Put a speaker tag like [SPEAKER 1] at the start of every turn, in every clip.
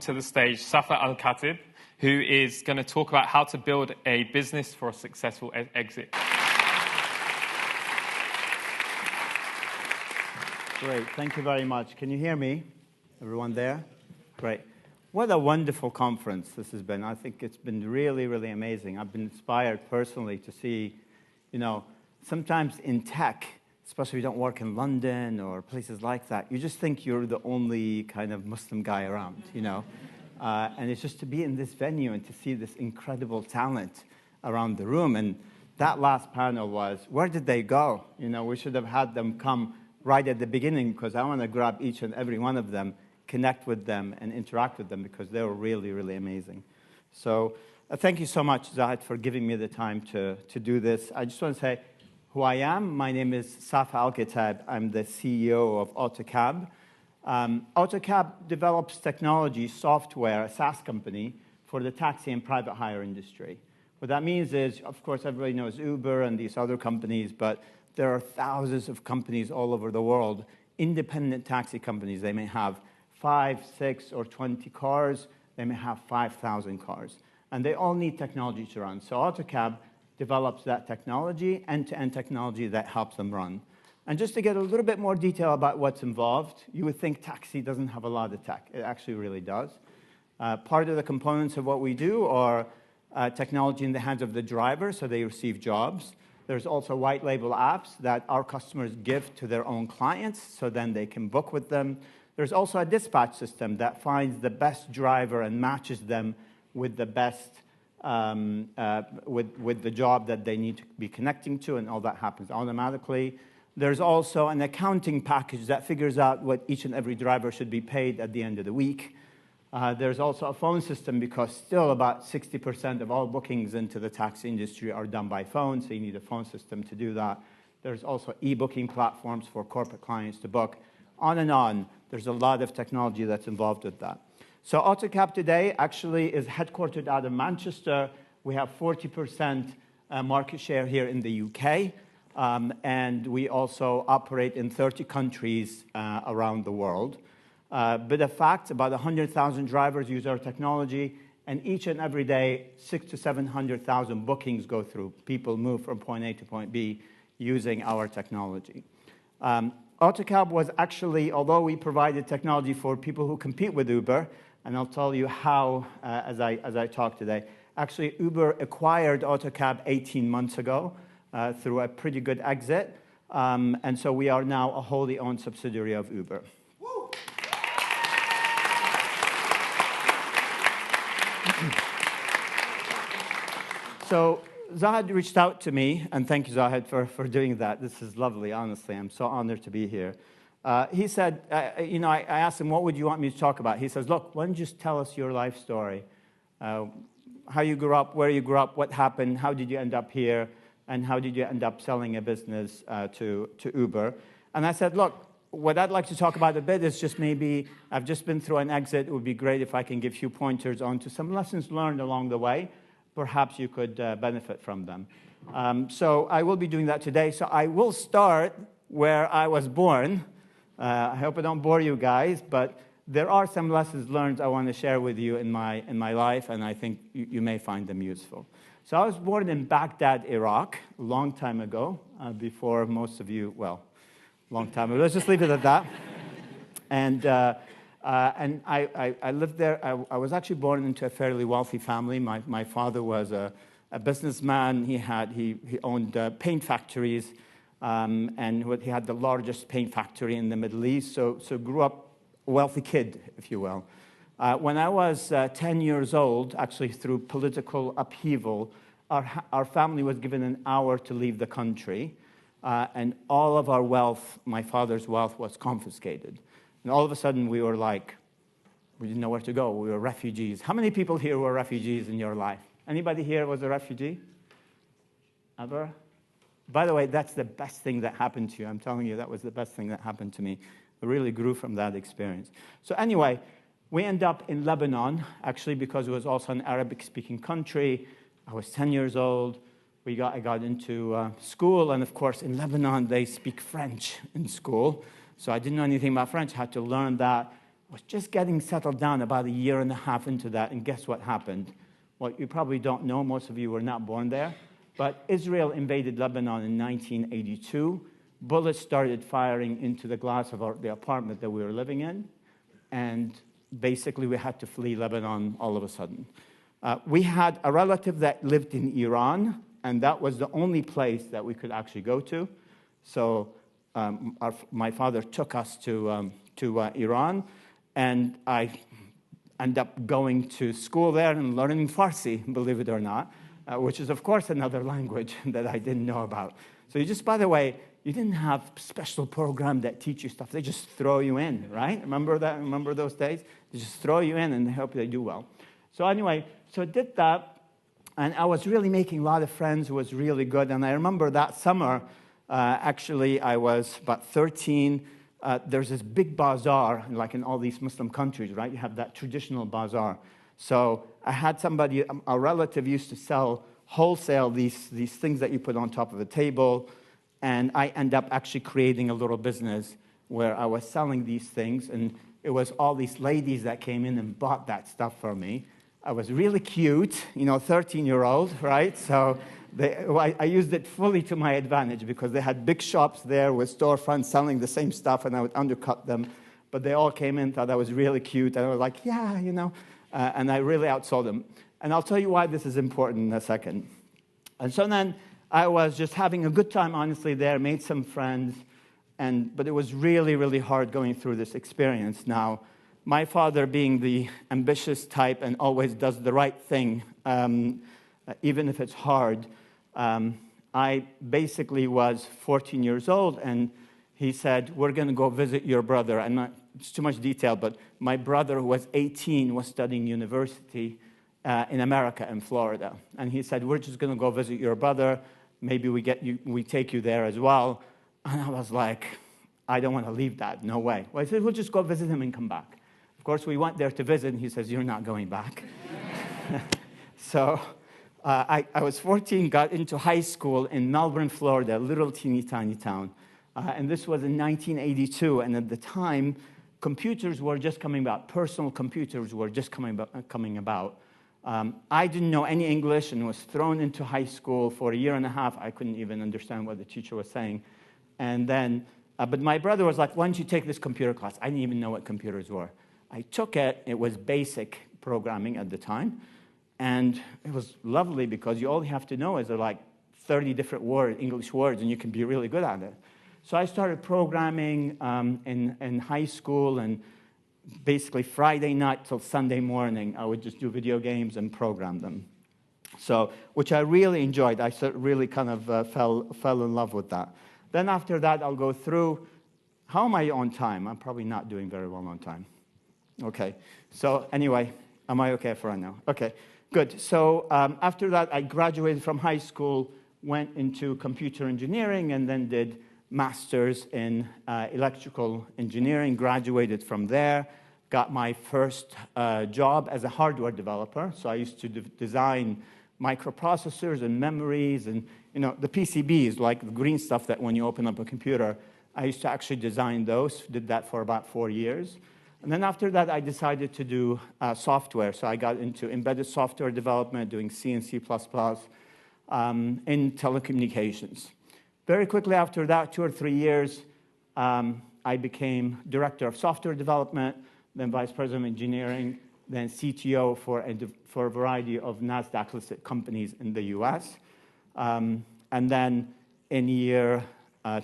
[SPEAKER 1] to the stage Safa Alkateb, who is going to talk about how to build a business for a successful exit.
[SPEAKER 2] Great. Thank you very much. Can you hear me? Everyone there? Great. What a wonderful conference this has been. I think it's been really, really amazing. I've been inspired personally to see, sometimes in tech, especially if you don't work in London or places like that, you just think you're the only kind of Muslim guy around, and it's just to be in this venue and to see this incredible talent around the room. And that last panel was, where did they go? We should have had them come right at the beginning, because I want to grab each and every one of them, connect with them, and interact with them, because they were really, really amazing. So thank you so much, Zahid, for giving me the time to do this. I just want to say who I am. My name is Safa Alkateb. I'm the CEO of Autocab. Autocab develops technology, software, a SaaS company, for the taxi and private hire industry. What that means is, of course, everybody knows Uber and these other companies, but there are thousands of companies all over the world, independent taxi companies. They may have 5, 6, or 20 cars. They may have 5,000 cars. And they all need technology to run. So Autocab develops that technology, end-to-end technology that helps them run. And just to get a little bit more detail about what's involved, you would think taxi doesn't have a lot of tech. It actually really does. Part of the components of what we do are technology in the hands of the driver, so they receive jobs. There's also white label apps that our customers give to their own clients, so then they can book with them. There's also a dispatch system that finds the best driver and matches them with the best, with the job that they need to be connecting to, and all that happens automatically. There's also an accounting package that figures out what each and every driver should be paid at the end of the week. There's also a phone system, because still about 60% of all bookings into the taxi industry are done by phone, so you need a phone system to do that. There's also e-booking platforms for corporate clients to book. On and on. There's a lot of technology that's involved with that. So Autocab today actually is headquartered out of Manchester. We have 40% market share here in the UK, and we also operate in 30 countries around the world. But of fact, about 100,000 drivers use our technology, and each and every day, 600,000 to 700,000 bookings go through. People move from point A to point B using our technology. Autocab was actually, although we provided technology for people who compete with Uber, and I'll tell you how as I talk today. Actually, Uber acquired Autocab 18 months ago through a pretty good exit, and so we are now a wholly owned subsidiary of Uber. Woo! So Zahid reached out to me, and thank you, Zahid, for doing that. This is lovely, honestly. I'm so honored to be here. He said, I asked him, what would you want me to talk about? He says, look, why don't you just tell us your life story? How you grew up, where you grew up, what happened, how did you end up here, and how did you end up selling a business to Uber? And I said, look, what I'd like to talk about a bit is just maybe I've just been through an exit. It would be great if I can give you pointers on to some lessons learned along the way. Perhaps you could benefit from them. So I will be doing that today. So I will start where I was born. I hope I don't bore you guys, but there are some lessons learned I want to share with you in my life, and I think you may find them useful. So I was born in Baghdad, Iraq, a long time ago, before most of you, well, long time ago. Let's just leave it at that. And I lived there. I was actually born into a fairly wealthy family. My father was a businessman. He owned paint factories, and he had the largest paint factory in the Middle East. So grew up a wealthy kid, if you will. When I was 10 years old, actually through political upheaval, our family was given an hour to leave the country, and all of our wealth, my father's wealth, was confiscated. And all of a sudden, we were like, we didn't know where to go. We were refugees. How many people here were refugees in your life? Anybody here was a refugee? Ever? By the way, that's the best thing that happened to you. I'm telling you, that was the best thing that happened to me. I really grew from that experience. So anyway, we ended up in Lebanon, actually, because it was also an Arabic-speaking country. I was 10 years old. I got into school, and of course, in Lebanon, they speak French in school. So I didn't know anything about French. I had to learn that. was just getting settled down about a year and a half into that, and guess what happened? Well, you probably don't know. Most of you were not born there. But Israel invaded Lebanon in 1982. Bullets started firing into the glass of the apartment that we were living in, and basically we had to flee Lebanon all of a sudden. We had a relative that lived in Iran, and that was the only place that we could actually go to. So my father took us to Iran, and I ended up going to school there and learning Farsi, believe it or not, which is, of course, another language that I didn't know about. So you just, by the way, you didn't have special program that teach you stuff. They just throw you in, right? Remember that? Remember those days? They just throw you in and they hope they do well. So anyway, so I did that, and I was really making a lot of friends. It was really good. And I remember that summer, actually, I was about 13. There's this big bazaar, like in all these Muslim countries, right? You have that traditional bazaar. So I had somebody, a relative used to sell wholesale these things that you put on top of a table, and I ended up actually creating a little business where I was selling these things, and it was all these ladies that came in and bought that stuff for me. I was really cute, 13-year-old, right? So I used it fully to my advantage because they had big shops there with storefronts selling the same stuff, and I would undercut them. But they all came in, thought I was really cute, and I was like, yeah, and I really outsold them. And I'll tell you why this is important in a second. And so then I was just having a good time, honestly, there, made some friends, but it was really, really hard going through this experience. Now, my father being the ambitious type and always does the right thing, even if it's hard, I basically was 14 years old, and he said, we're going to go visit your brother. It's too much detail, but my brother, who was 18, was studying university in America, in Florida. And he said, we're just going to go visit your brother. Maybe we take you there as well. And I was like, I don't want to leave that. No way. Well, he said, we'll just go visit him and come back. Of course, we went there to visit, and he says, you're not going back. So I was 14, got into high school in Melbourne, Florida, a little teeny tiny town. And this was in 1982. And at the time, computers were just coming about. Personal computers were just coming about. I didn't know any English and was thrown into high school for a year and a half. I couldn't even understand what the teacher was saying. And then, but my brother was like, why don't you take this computer class? I didn't even know what computers were. I took it. It was basic programming at the time. And it was lovely because all you have to know is like 30 different English words, and you can be really good at it. So I started programming in high school, and basically Friday night till Sunday morning, I would just do video games and program them. So, which I really enjoyed. I really kind of fell in love with that. Then after that, I'll go through, how am I on time? I'm probably not doing very well on time. Okay, so anyway, am I okay for right now? Okay, good. So after that, I graduated from high school, went into computer engineering, and then did master's in electrical engineering, graduated from there, got my first job as a hardware developer. So I used to design microprocessors and memories and, the PCBs, like the green stuff that when you open up a computer, I used to actually design those, did that for about 4 years. And then after that, I decided to do software. So I got into embedded software development, doing C and C++ in telecommunications. Very quickly after that, 2 or 3 years, I became director of software development, then vice president of engineering, then CTO for a variety of NASDAQ-listed companies in the US. And then in year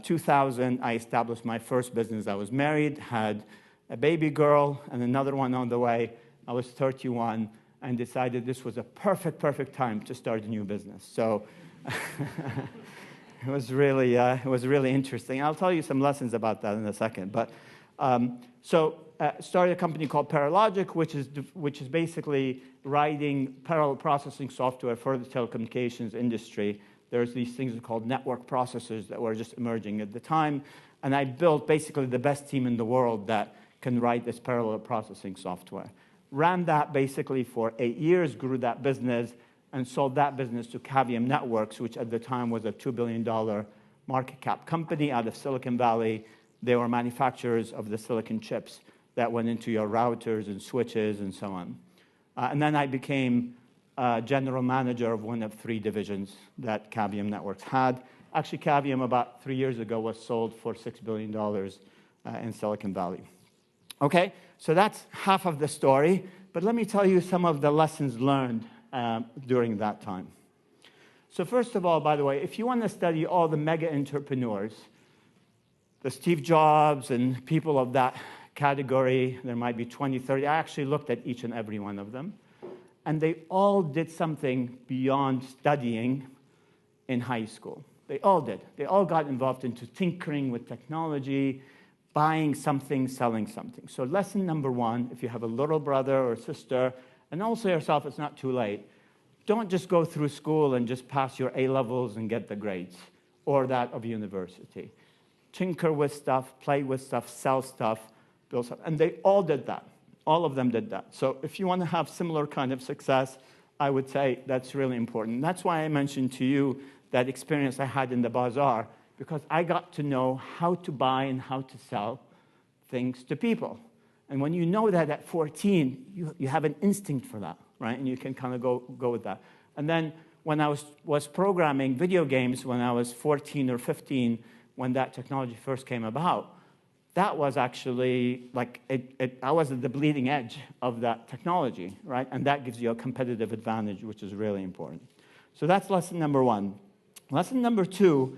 [SPEAKER 2] 2000, I established my first business. I was married, had a baby girl, and another one on the way. I was 31 and decided this was a perfect time to start a new business. So it was really interesting. I'll tell you some lessons about that in a second. But started a company called Paralogic, which is basically writing parallel processing software for the telecommunications industry. There's these things called network processors that were just emerging at the time, and I built basically the best team in the world that can write this parallel processing software. Ran that basically for 8 years, grew that business, and sold that business to Cavium Networks, which at the time was a $2 billion market cap company out of Silicon Valley. They were manufacturers of the silicon chips that went into your routers and switches and so on. And then I became general manager of one of 3 divisions that Cavium Networks had. Actually, Cavium, about 3 years ago, was sold for $6 billion in Silicon Valley. Okay, so that's half of the story. But let me tell you some of the lessons learned during that time. So first of all, by the way, if you want to study all the mega entrepreneurs, the Steve Jobs and people of that category, there might be 20, 30. I actually looked at each and every one of them. And they all did something beyond studying in high school. They all did. They all got involved into tinkering with technology, buying something, selling something. So lesson number 1, if you have a little brother or sister, and also yourself, it's not too late. Don't just go through school and just pass your A-levels and get the grades, or that of university. Tinker with stuff, play with stuff, sell stuff, build stuff. And they all did that. All of them did that. So if you want to have similar kind of success, I would say that's really important. That's why I mentioned to you that experience I had in the bazaar, because I got to know how to buy and how to sell things to people. And when you know that at 14, you have an instinct for that, right? And you can kind of go with that. And then when I was programming video games when I was 14 or 15, when that technology first came about, that was actually like, I was at the bleeding edge of that technology, right? And that gives you a competitive advantage, which is really important. So that's lesson number 1. Lesson number 2,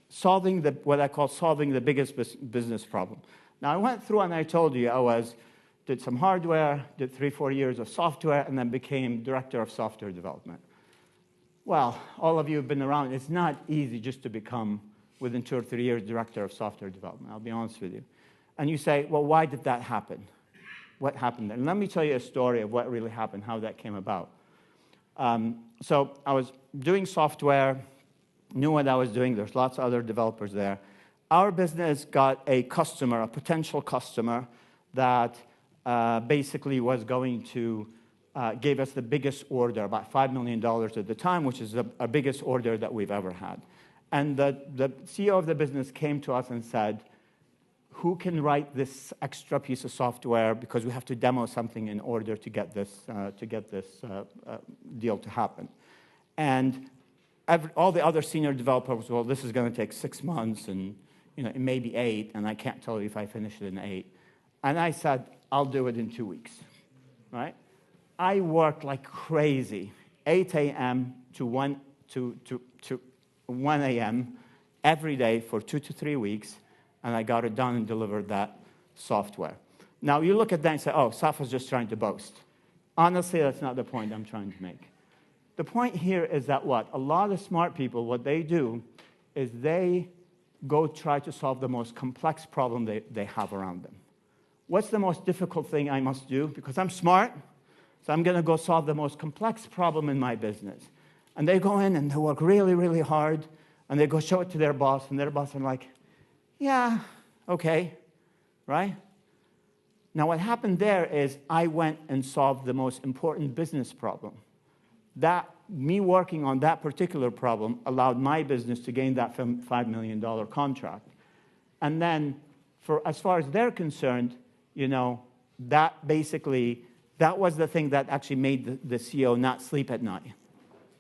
[SPEAKER 2] solving what I call solving the biggest business problem. Now, I went through and I told you did some hardware, did 3-4 years of software, and then became director of software development. Well, all of you have been around. It's not easy just to become, within 2 or 3 years, director of software development. I'll be honest with you. And you say, well, why did that happen? What happened there? And let me tell you a story of what really happened, how that came about. So I was doing software, knew what I was doing. There's lots of other developers there. Our business got a customer, a potential customer, that basically was going to gave us the biggest order, about $5 million at the time, which is our biggest order that we've ever had. And the CEO of the business came to us and said, who can write this extra piece of software, because we have to demo something in order to get this deal to happen. And all the other senior developers, well, this is going to take 6 months, and it may be 8, and I can't tell you if I finish it in 8. And I said, I'll do it in 2 weeks, right? I worked like crazy, 8 a.m. to 1 a.m. every day for 2 to 3 weeks, and I got it done and delivered that software. Now, you look at that and say, oh, Safa's just trying to boast. Honestly, that's not the point I'm trying to make. The point here is that what? A lot of smart people, what they do is they go try to solve the most complex problem they have around them. What's the most difficult thing I must do? Because I'm smart, so I'm going to go solve the most complex problem in my business. And they go in and they work really, really hard, and they go show it to their boss, and their boss are like, yeah, okay, right? Now, what happened there is I went and solved the most important business problem. Me working on that particular problem allowed my business to gain that $5 million contract. And then, as far as they're concerned, that was the thing that actually made the CEO not sleep at night,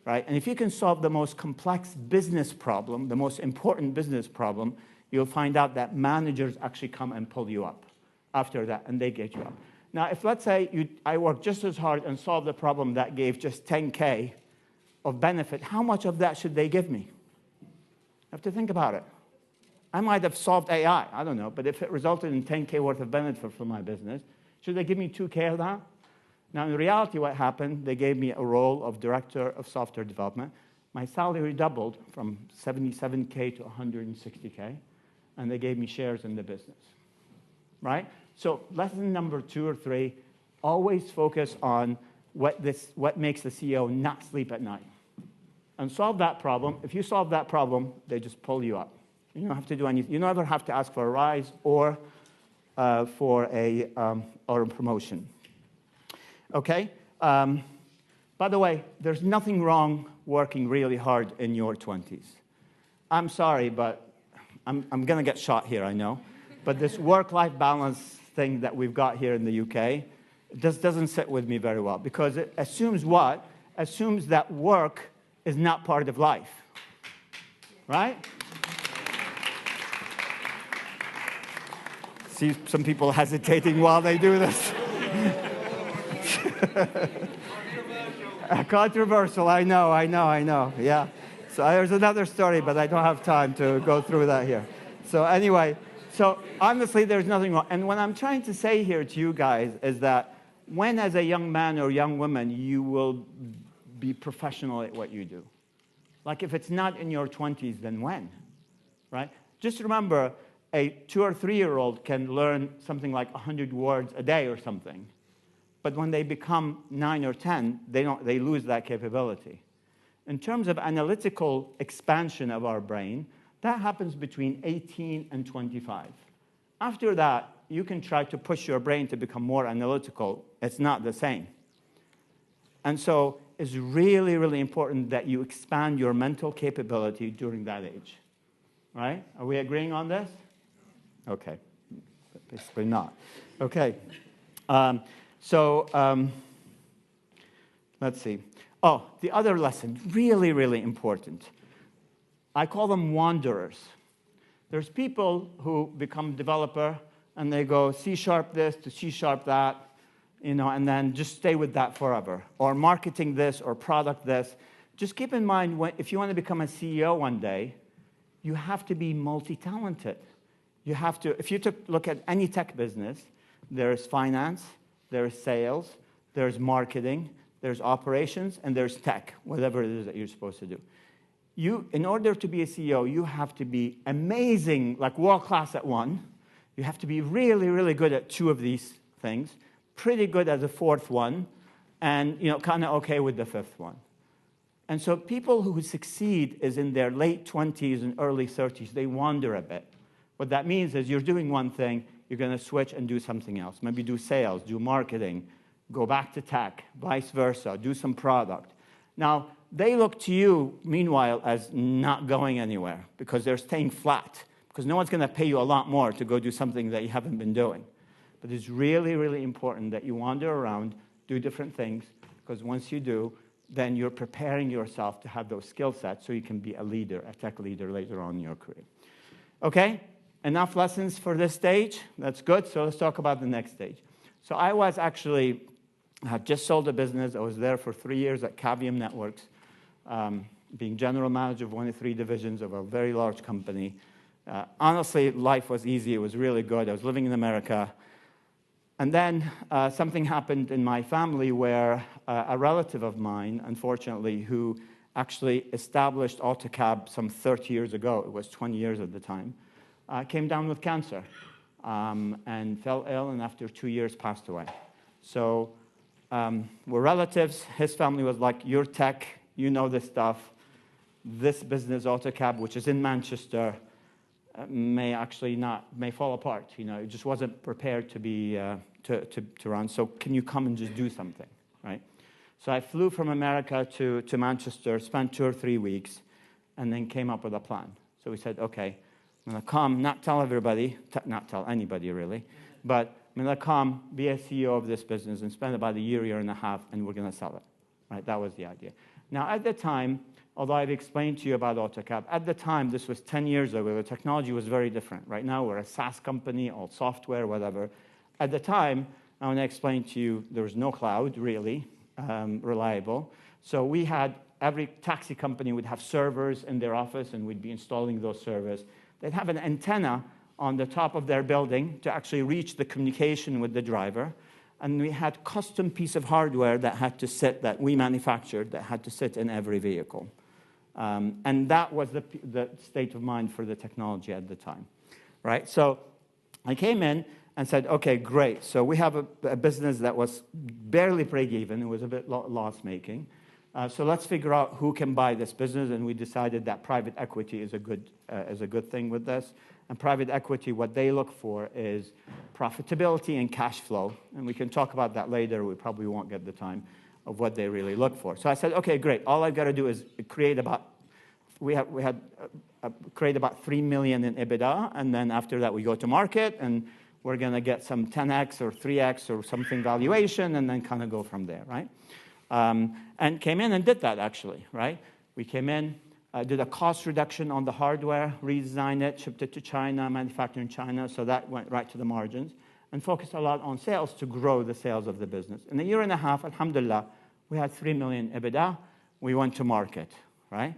[SPEAKER 2] right? And if you can solve the most complex business problem, the most important business problem, you'll find out that managers actually come and pull you up after that, and they get you up. Now, if let's say I work just as hard and solve the problem that gave just 10K of benefit, how much of that should they give me? I have to think about it. I might have solved AI, I don't know, but if it resulted in 10K worth of benefit for my business, should they give me 2K of that? Now, in reality, what happened, they gave me a role of director of software development. My salary doubled from 77K to 160K, and they gave me shares in the business, right? So lesson number 2 or 3, always focus on what makes the CEO not sleep at night. And solve that problem. If you solve that problem, they just pull you up. You don't have to do anything. You never have to ask for a rise or for a promotion. Okay? By the way, there's nothing wrong working really hard in your 20s. I'm sorry, but I'm going to get shot here, I know. But this work-life balance thing that we've got here in the UK, it just doesn't sit with me very well, because it assumes what? Assumes that work is not part of life, right? See some people hesitating while they do this. Controversial, I know. Yeah. So there's another story, but I don't have time to go through that here. So anyway, so honestly, there's nothing wrong. And what I'm trying to say here to you guys is that when, as a young man or young woman, you will be professional at what you do. Like, if it's not in your 20s, then when, right? Just remember, a 2 or 3-year-old can learn something like 100 words a day or something. But when they become 9 or 10, they lose that capability. In terms of analytical expansion of our brain, that happens between 18 and 25. After that, you can try to push your brain to become more analytical. It's not the same. And so it's really, really important that you expand your mental capability during that age. Right? Are we agreeing on this? Okay. Basically not. Okay. Let's see. Oh, the other lesson, really, really important. I call them wanderers. There's people who become developer, and they go C# this to C# that, and then just stay with that forever. Or marketing this or product this. Just keep in mind, if you want to become a CEO one day, you have to be multi-talented. You have to, if you look at any tech business, there's finance, there's sales, there's marketing, there's operations, and there's tech, whatever it is that you're supposed to do. In order to be a CEO, you have to be amazing, like world-class at one. You have to be really, really good at 2 of these things, pretty good at the 4th one, and kind of okay with the 5th one. And so people who succeed is in their late 20s and early 30s. They wander a bit. What that means is you're doing one thing, you're going to switch and do something else. Maybe do sales, do marketing, go back to tech, vice versa, do some product. Now, they look to you, meanwhile, as not going anywhere because they're staying flat, because no one's going to pay you a lot more to go do something that you haven't been doing. But it's really, really important that you wander around, do different things, because once you do, then you're preparing yourself to have those skill sets so you can be a leader, a tech leader later on in your career. Okay? Enough lessons for this stage. That's good. So let's talk about the next stage. So I had just sold a business. I was there for 3 years at Cavium Networks, being general manager of one of 3 divisions of a very large company. Honestly, life was easy. It was really good. I was living in America. And then something happened in my family where a relative of mine, unfortunately, who actually established Autocab some 30 years ago, it was 20 years at the time, came down with cancer and fell ill, and after 2 years passed away. So we're relatives. His family was like, you're tech, you know this stuff. This business, Autocab, which is in Manchester, may fall apart. It just wasn't prepared to be to run. So can you come and just do something, right? So I flew from America to Manchester, spent 2 or 3 weeks, and then came up with a plan. So we said, okay, I'm going to come, not tell everybody, not tell anybody really, but I'm going to come, be a CEO of this business, and spend about a year and a half, and we're going to sell it. Right? That was the idea. Now, at the time, although I've explained to you about Autocab, at the time, this was 10 years ago, the technology was very different. Right now, we're a SaaS company, all software, whatever. At the time, I want to explain to you, there was no cloud, really, reliable. So we had, every taxi company would have servers in their office, and we'd be installing those servers. They'd have an antenna on the top of their building to actually reach the communication with the driver. And we had custom piece of hardware that we manufactured that had to sit in every vehicle. And that was the state of mind for the technology at the time, right? So I came in and said, okay, great. So we have a business that was barely break-even. It was a bit loss-making. So let's figure out who can buy this business, and we decided that private equity is a good thing with this. And private equity, what they look for is profitability and cash flow. And we can talk about that later. We probably won't get the time of what they really look for. So I said, okay, great. All I've got to do is create about 3 million in EBITDA, and then after that we go to market, and we're going to get some 10x or 3x or something valuation, and then kind of go from there, right? And came in and did that, actually, right? We came in, did a cost reduction on the hardware, redesigned it, shipped it to China, manufactured in China, so that went right to the margins, and focused a lot on sales to grow the sales of the business. In a year and a half, alhamdulillah, we had 3 million EBITDA. We went to market, right?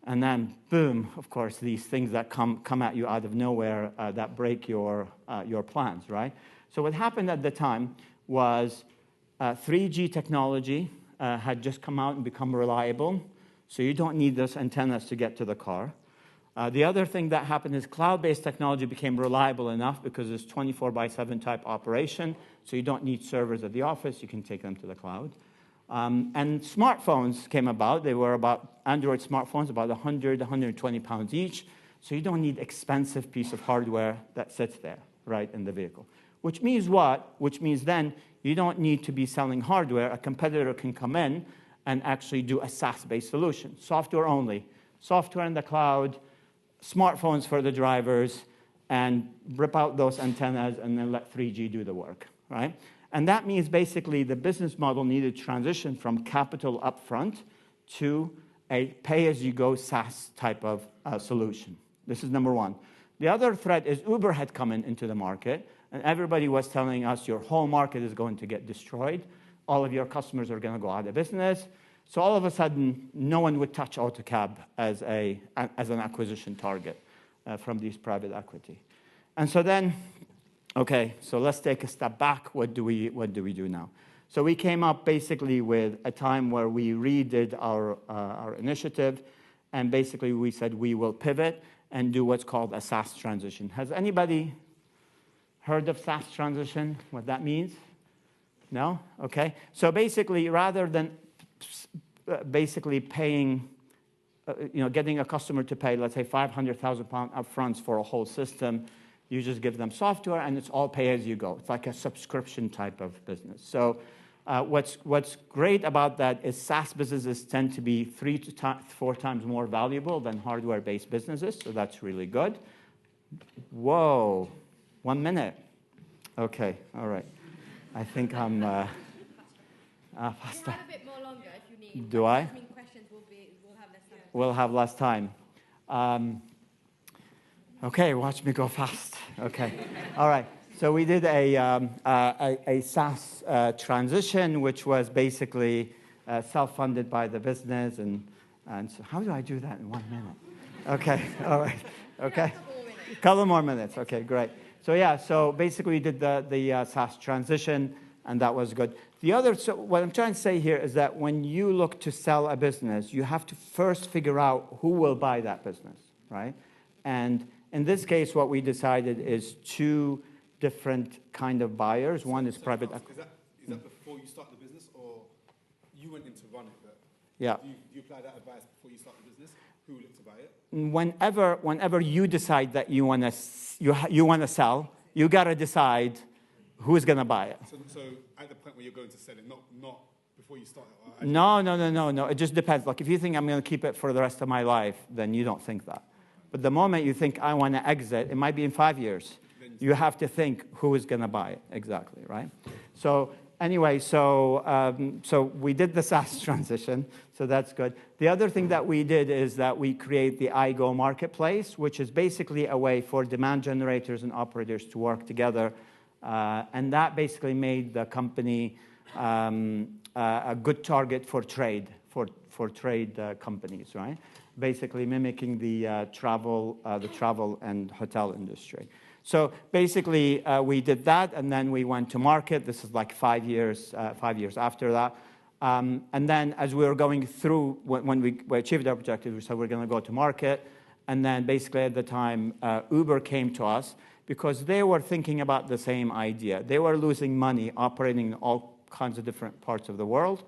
[SPEAKER 2] And then, boom, of course, these things that come at you out of nowhere that break your plans, right? So what happened at the time was 3G technology had just come out and become reliable, so you don't need those antennas to get to the car. The other thing that happened is cloud-based technology became reliable enough because it's 24/7 type operation, so you don't need servers at the office. You can take them to the cloud. And smartphones came about. They were about Android smartphones, about 100, 120 pounds each. So you don't need expensive piece of hardware that sits there, right, in the vehicle. Which means what? Which means then you don't need to be selling hardware. A competitor can come in and actually do a SaaS-based solution, software only. Software in the cloud, smartphones for the drivers, and rip out those antennas and then let 3G do the work, right? And that means basically the business model needed to transition from capital upfront to a pay-as-you-go SaaS type of solution. This is number one. The other threat is Uber had come into the market, and everybody was telling us your whole market is going to get destroyed. All of your customers are going to go out of business. So all of a sudden, no one would touch Autocab as an acquisition target from these private equity. And so then, okay, so let's take a step back. What do we do now? So we came up basically with a time where we redid our initiative, and basically we said we will pivot and do what's called a SaaS transition. Has anybody heard of SaaS transition? What that means? No? Okay. So basically, rather than basically paying, getting a customer to pay, let's say, £500,000 upfront for a whole system, you just give them software, and it's all pay-as-you-go. It's like a subscription type of business. So what's great about that is SaaS businesses tend to be 3 to 4 times more valuable than hardware-based businesses, so that's really good. Whoa, 1 minute. Okay, all right. I think I'm faster.
[SPEAKER 3] You have a bit more longer if you need.
[SPEAKER 2] Do I?
[SPEAKER 3] Questions will have less time.
[SPEAKER 2] We'll have less time. Okay, watch me go fast. Okay, all right. So we did a SaaS transition, which was basically self-funded by the business, and so how do I do that in 1 minute? Okay, all right. Okay, a couple more minutes. Okay, great. So yeah, so basically we did the SaaS transition, and that was good. So what I'm trying to say here is that when you look to sell a business, you have to first figure out who will buy that business, right? And in this case, what we decided is 2 different kind of buyers. One is private equity.
[SPEAKER 4] Is that before you start the business, or you went in to run it?
[SPEAKER 2] Yeah.
[SPEAKER 4] Do you apply that advice before you start the business? Who looked to buy it?
[SPEAKER 2] Whenever you decide that you want to sell, you got to decide who's going to buy it.
[SPEAKER 4] So at the point where you're going to sell it, not before you start it?
[SPEAKER 2] No. It just depends. Like if you think I'm going to keep it for the rest of my life, then you don't think that. But the moment you think I want to exit, it might be in 5 years. You have to think who is going to buy it exactly, right? So anyway, so we did the SaaS transition, so that's good. The other thing that we did is that we create the iGo marketplace, which is basically a way for demand generators and operators to work together, and that basically made the company a good target for trade companies, right? Basically mimicking the travel and hotel industry. So basically, we did that, and then we went to market. This is like 5 years after that. And then as we were going through, when we achieved our objective, we said we're going to go to market. And then basically at the time, Uber came to us because they were thinking about the same idea. They were losing money operating in all kinds of different parts of the world.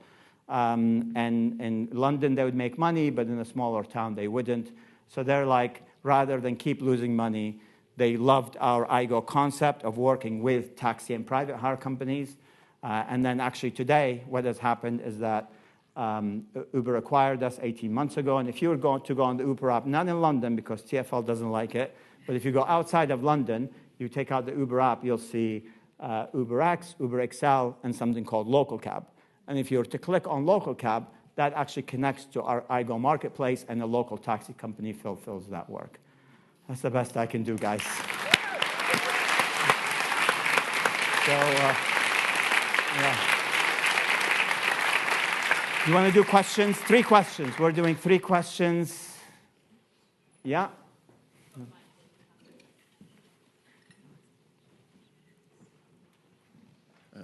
[SPEAKER 2] And in London, they would make money, but in a smaller town, they wouldn't. So they're like, rather than keep losing money, they loved our iGo concept of working with taxi and private hire companies. And then actually today, what has happened is that Uber acquired us 18 months ago. And if you were going to go on the Uber app, not in London because TfL doesn't like it, but if you go outside of London, you take out the Uber app, you'll see UberX, UberXL, and something called Autocab. And if you were to click on Autocab, that actually connects to our iGo marketplace, and a local taxi company fulfills that work. That's the best I can do, guys. So, yeah. You want to do questions? 3 questions. We're doing 3 questions. Yeah?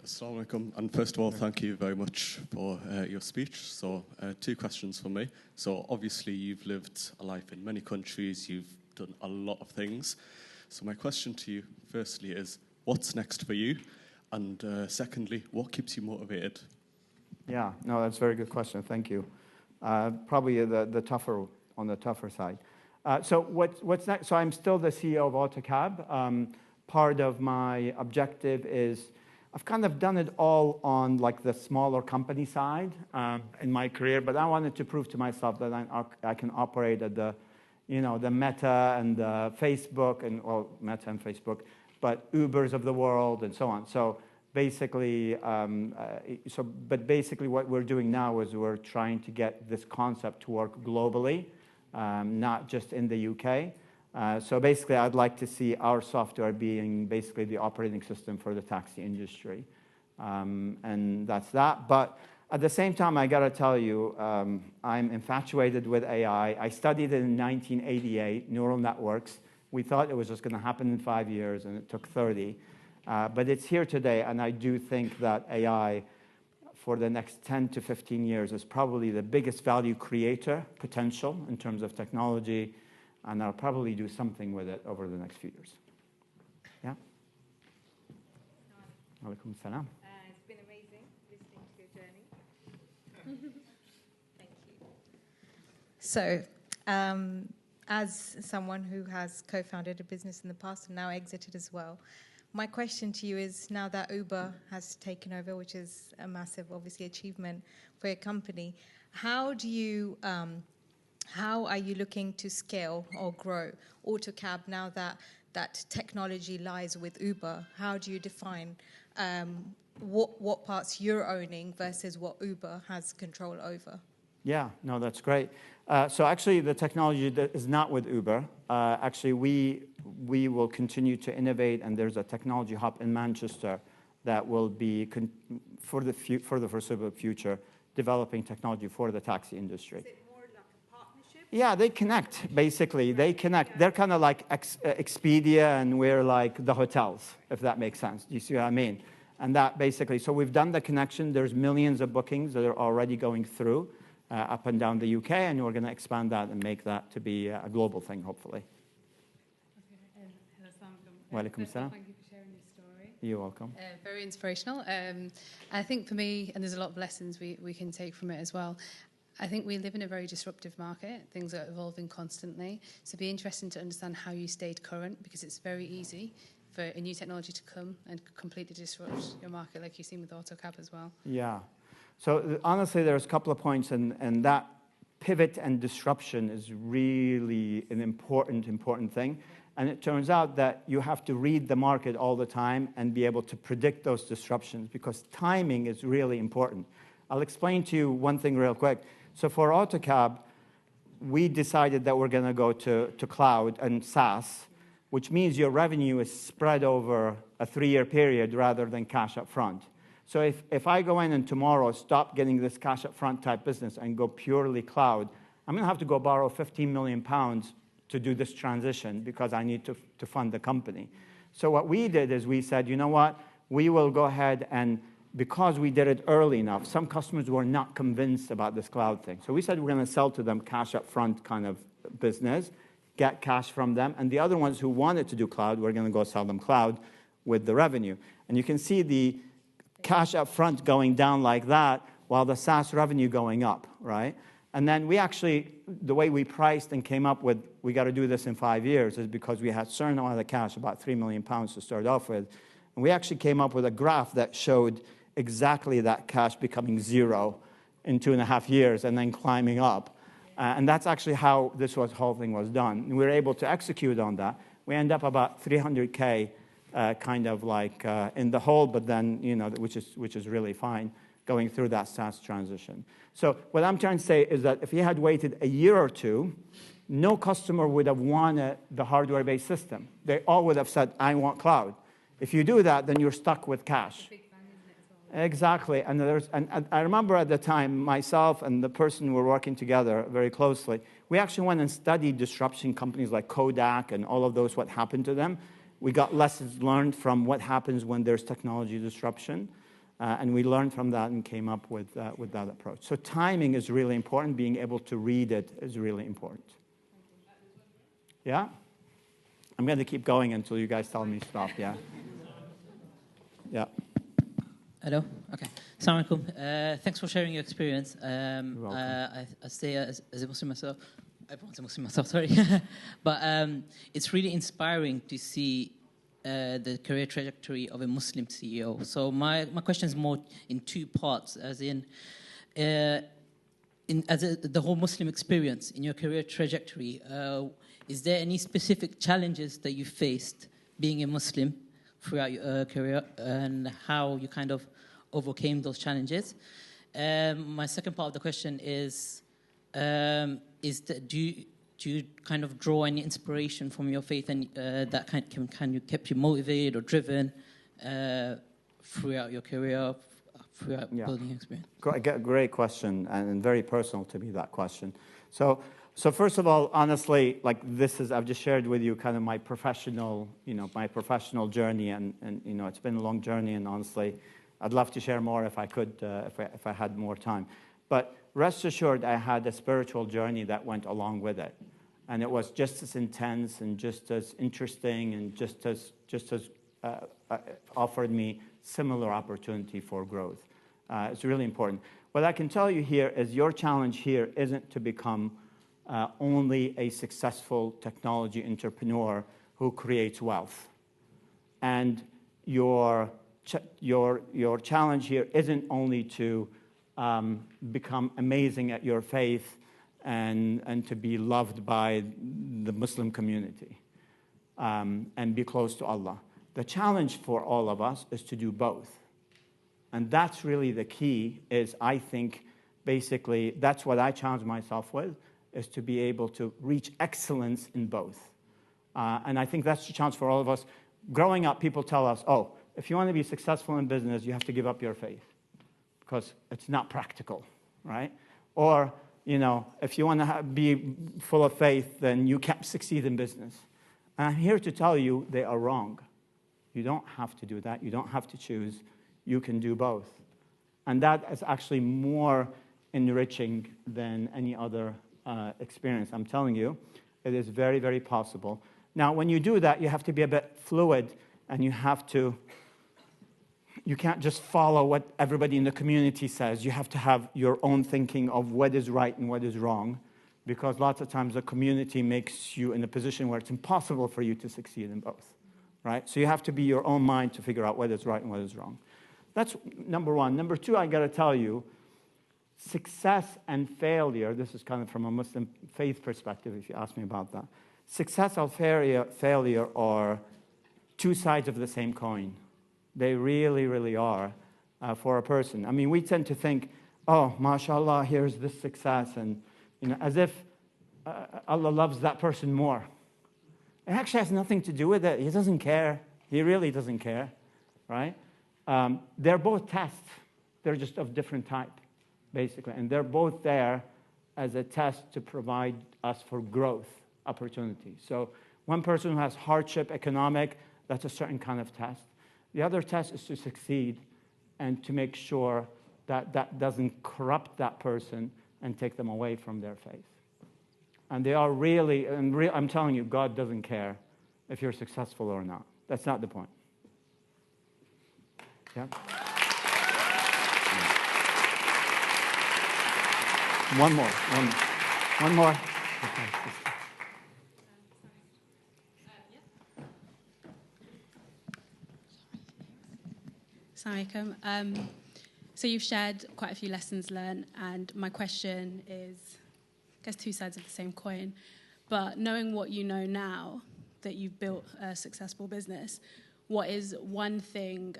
[SPEAKER 5] Assalamu alaikum. And first of all, thank you very much for your speech. So 2 questions for me. So obviously you've lived a life in many countries. You've done a lot of things. So my question to you, firstly, is what's next for you? And secondly, what keeps you motivated?
[SPEAKER 2] Yeah, no, that's a very good question. Thank you. Probably the tougher side. So what's next? So I'm still the CEO of Autocab. Part of my objective is I've kind of done it all on like the smaller company side in my career, but I wanted to prove to myself that I can operate at the, the Meta and the Facebook and, well, Meta and Facebook, but Ubers of the world and so on. So basically, but basically what we're doing now is we're trying to get this concept to work globally, not just in the UK. So basically, I'd like to see our software being basically the operating system for the taxi industry. And that's that. But at the same time, I got to tell you, I'm infatuated with AI. I studied it in 1988, neural networks. We thought it was just going to happen in 5 years, and it took 30. But it's here today, and I do think that AI for the next 10 to 15 years is probably the biggest value creator potential in terms of technology, and I'll probably do something with it over the next few years. Yeah? Alaikum salam.
[SPEAKER 3] It's been amazing listening to your journey. Thank you. So, as someone who has co-founded a business in the past and now exited as well, my question to you is, now that Uber has taken over, which is a massive, obviously, achievement for your company, how are you looking to scale or grow Autocab now that technology lies with Uber? How do you define what parts you're owning versus what Uber has control over?
[SPEAKER 2] Yeah, no, that's great. So actually, the technology is not with Uber. Actually, we will continue to innovate, and there's a technology hub in Manchester that will be, for the foreseeable future, developing technology for the taxi industry. Yeah, they connect, basically. They connect. They're kind of like Expedia, and we're like the hotels, if that makes sense. Do you see what I mean? And that basically, so we've done the connection. There's millions of bookings that are already going through up and down the UK, and we're going to expand that and make that to be a global thing, hopefully.
[SPEAKER 6] Okay, hello, Assalamu
[SPEAKER 2] Walaikum salam.
[SPEAKER 6] Thank you for sharing your story.
[SPEAKER 2] You're welcome.
[SPEAKER 6] Very inspirational. I think for me, and there's a lot of lessons we can take from it as well, I think we live in a very disruptive market. Things are evolving constantly. So it'd be interesting to understand how you stayed current, because it's very easy for a new technology to come and completely disrupt your market, like you've seen with Autocab as well.
[SPEAKER 2] Yeah. So honestly, there's a couple of points, and that pivot and disruption is really an important thing. And it turns out that you have to read the market all the time and be able to predict those disruptions, because timing is really important. I'll explain to you one thing real quick. So for Autocab, we decided that we're going to go to cloud and SaaS, which means your revenue is spread over a 3-year period rather than cash up front. So if I go in and tomorrow stop getting this cash up front type business and go purely cloud, I'm going to have to go borrow £15 million to do this transition, because I need to fund the company. So what we did is we said, you know what, we will go ahead, and because we did it early enough, some customers were not convinced about this cloud thing. So we said we're going to sell to them cash up front kind of business, get cash from them, and the other ones who wanted to do cloud, we're going to go sell them cloud with the revenue. And you can see the cash up front going down like that, while the SaaS revenue going up, right? And then we actually, the way we priced and came up with, we got to do this in 5 years, is because we had a certain amount of cash, about £3 million to start off with. And we actually came up with a graph that showed exactly that cash becoming zero in 2.5 years and then climbing up. And that's actually how this whole thing was done. And we were able to execute on that. We end up about 300K kind of like in the hole, but then, which is really fine, going through that SaaS transition. So what I'm trying to say is that if you had waited a year or two, no customer would have wanted the hardware-based system. They all would have said, I want cloud. If you do that, then you're stuck with cash. Exactly. And I remember at the time, myself and the person who were working together very closely, we actually went and studied disruption companies like Kodak and all of those, what happened to them. We got lessons learned from what happens when there's technology disruption. And we learned from that and came up with that approach. So timing is really important. Being able to read it is really important. Yeah? I'm going to keep going until you guys tell me stop, yeah? Yeah.
[SPEAKER 7] Hello. Okay. Assalamu alaikum. Thanks for sharing your experience.
[SPEAKER 2] You're welcome.
[SPEAKER 7] I say as a Muslim myself, everyone's a Muslim myself, sorry. But it's really inspiring to see the career trajectory of a Muslim CEO. So my question is more in two parts, as in the whole Muslim experience in your career trajectory. Is there any specific challenges that you faced being a Muslim throughout your career, and how you kind of overcame those challenges? My second part of the question is do you kind of draw any inspiration from your faith, and that can you keep you motivated or driven throughout your career, throughout building your experience?
[SPEAKER 2] Great question, and very personal to me, that question. So first of all, honestly, like I've just shared with you kind of my professional journey, and it's been a long journey, and honestly, I'd love to share more if I could, if I had more time. But rest assured, I had a spiritual journey that went along with it, and it was just as intense and just as interesting and just as offered me similar opportunity for growth. It's really important. What I can tell you here is your challenge here isn't to become only a successful technology entrepreneur who creates wealth. And your challenge here isn't only to become amazing at your faith and to be loved by the Muslim community and be close to Allah. The challenge for all of us is to do both. And that's really the key, is I think basically that's what I challenge myself with, is to be able to reach excellence in both. And I think that's the challenge for all of us. Growing up, people tell us, oh, if you want to be successful in business, you have to give up your faith because it's not practical, right? Or, if you want to be full of faith, then you can't succeed in business. And I'm here to tell you they are wrong. You don't have to do that. You don't have to choose. You can do both. And that is actually more enriching than any other experience. I'm telling you, it is very, very possible. Now, when you do that, you have to be a bit fluid, and you can't just follow what everybody in the community says. You have to have your own thinking of what is right and what is wrong, because lots of times the community makes you in a position where it's impossible for you to succeed in both, right? So you have to be your own mind to figure out what is right and what is wrong. That's number one. Number two, I got to tell you, success and failure, this is kind of from a Muslim faith perspective, if you ask me about that. Success or failure are two sides of the same coin. They really, really are for a person. I mean, we tend to think, oh, mashallah, here's this success, and as if Allah loves that person more. It actually has nothing to do with it. He doesn't care. He really doesn't care, right? They're both tests. They're just of different type, basically. And they're both there as a test to provide us for growth opportunity. So one person who has hardship, economic, that's a certain kind of test. The other test is to succeed and to make sure that that doesn't corrupt that person and take them away from their faith. And they are really, I'm telling you, God doesn't care if you're successful or not. That's not the point. Yeah? One more. Okay.
[SPEAKER 6] Assalamu alaikum. So you've shared quite a few lessons learned, and my question is, I guess, two sides of the same coin. But knowing what you know now, that you've built a successful business,
[SPEAKER 8] what is one thing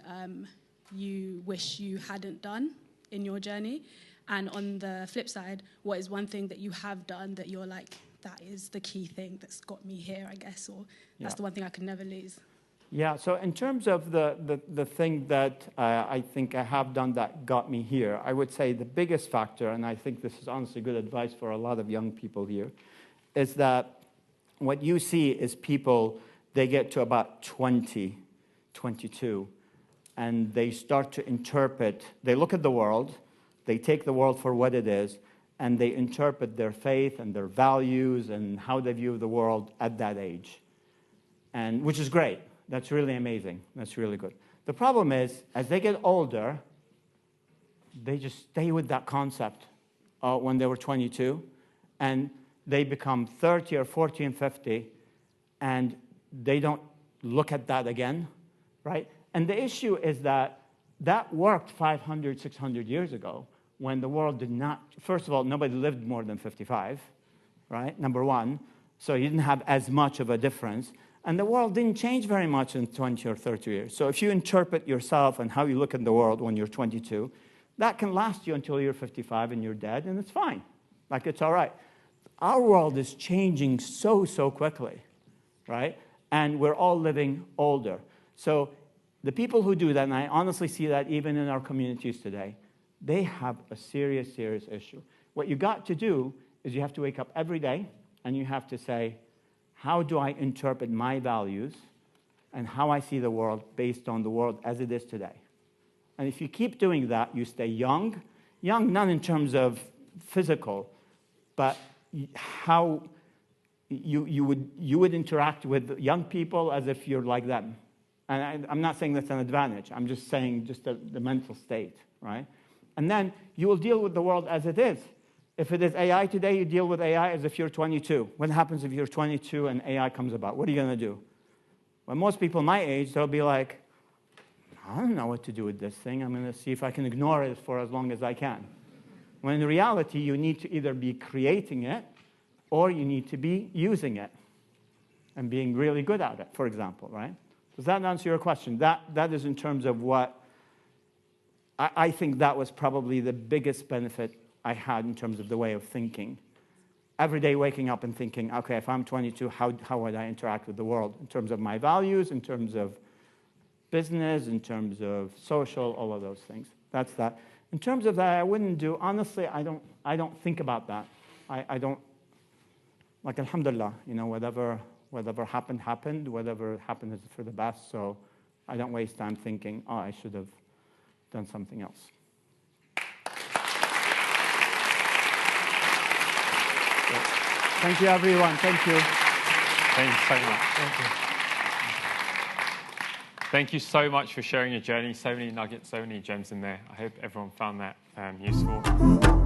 [SPEAKER 8] you wish you hadn't done in your journey? And on the flip side, what is one thing that you have done that you're like, that is the key thing that's got me here, I guess, or that's the one thing I could never lose?
[SPEAKER 2] Yeah, so in terms of the thing that I think I have done that got me here, I would say the biggest factor, and I think this is honestly good advice for a lot of young people here, is that what you see is people, they get to about 20, 22, and they start to interpret, they look at the world, they take the world for what it is, and they interpret their faith and their values and how they view the world at that age, and which is great. That's really amazing. That's really good. The problem is, as they get older, they just stay with that concept when they were 22, and they become 30 or 40 and 50, and they don't look at that again, right? And the issue is that that worked 500, 600 years ago when the world did not, first of all, nobody lived more than 55, right? Number one. So you didn't have as much of a difference. And the world didn't change very much in 20 or 30 years. So if you interpret yourself and how you look at the world when you're 22, that can last you until you're 55 and you're dead, and it's fine. Like, it's all right. Our world is changing so quickly, right? And we're all living older. So the people who do that, and I honestly see that even in our communities today, they have a serious issue. What you got to do is you have to wake up every day, and you have to say, how do I interpret my values and how I see the world based on the world as it is today? And if you keep doing that, you stay young, not in terms of physical, but how you would interact with young people as if you're like them. And I'm not saying that's an advantage. I'm just saying just the mental state, right? And then you will deal with the world as it is. If it is AI today, you deal with AI as if you're 22. What happens if you're 22 and AI comes about? What are you going to do? Well, most people my age, they'll be like, I don't know what to do with this thing. I'm going to see if I can ignore it for as long as I can. When in reality, you need to either be creating it or you need to be using it and being really good at it, for example, right? Does that answer your question? That is in terms of what I think that was probably the biggest benefit I had in terms of the way of thinking. Every day waking up and thinking, okay, if I'm 22, how would I interact with the world in terms of my values, in terms of business, in terms of social, all of those things. That's that. In terms of that, I wouldn't do, honestly, I don't think about that. I don't, like, alhamdulillah, you know, whatever happened, whatever happened is for the best, so I don't waste time thinking, oh, I should have done something else. Thank you, everyone. Thank you.
[SPEAKER 1] Thank you so much. Thank you. Thank you so much for sharing your journey. So many nuggets, so many gems in there. I hope everyone found that useful.